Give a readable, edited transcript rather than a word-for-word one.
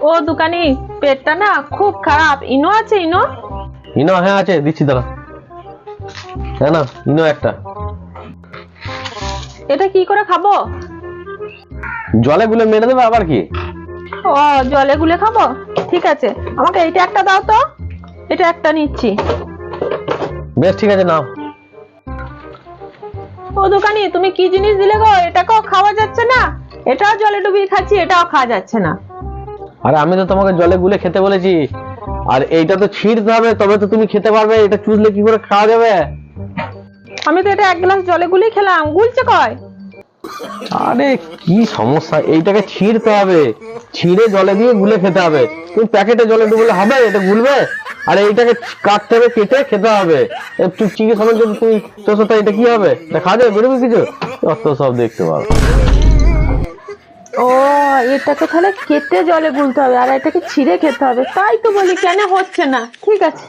ও দোকানি, পেটটা না খুব খারাপ, ইনো আছে? ইনো ইনো হ্যাঁ আছে, দিচ্ছি দাঁড়া। হ্যাঁ না, ইনো একটা। এটা কি করে খাবো? জলে গুলে মেরে দেবে আবার কি? ও জলে গুলে খাবো, ঠিক আছে। আমাকে এইটা একটা দাও তো, এটা একটা নিচ্ছি। বেশ ঠিক আছে, নাও। ও দোকানি, তুমি কি জিনিস দিলে গো? এটাকেও খাওয়া যাচ্ছে না, এটাও জলে ডুবিয়ে খাচ্ছি, এটাও খাওয়া যাচ্ছে না। আরে আমি তো তোমাকে জলে গুলে খেতে বলেছি, আর এইটা তো ছিঁড়তে হবে, তবে তো তুমি খেতে পারবে। এটা চুষলে কি করে খাওয়া যাবে? আমি তো এটা এক গ্লাস জলে গুলেই খেলাম, গুলছে কয়? আরে কি সমস্যা, এইটাকে ছিঁড়তে হবে, ছিঁড়ে জলে দিয়ে গুলে খেতে হবে। তুমি প্যাকেটে জলে ডুবলে হবে? এটা গুলবে? আর এইটাকে কাটতে হবে, কেটে খেতে হবে। একটু চিকেন সময় যদি তুমি চোষো, এটা কি হবে? এটা খাওয়া যাবে? বেরোবে কিছু? অত সব দেখতে পাবো। ও এটাকে তাহলে কেটে জলে গুলতে হবে, আর এটাকে ছিঁড়ে খেতে হবে। তাই তো বলি কেন হচ্ছে না। ঠিক আছে।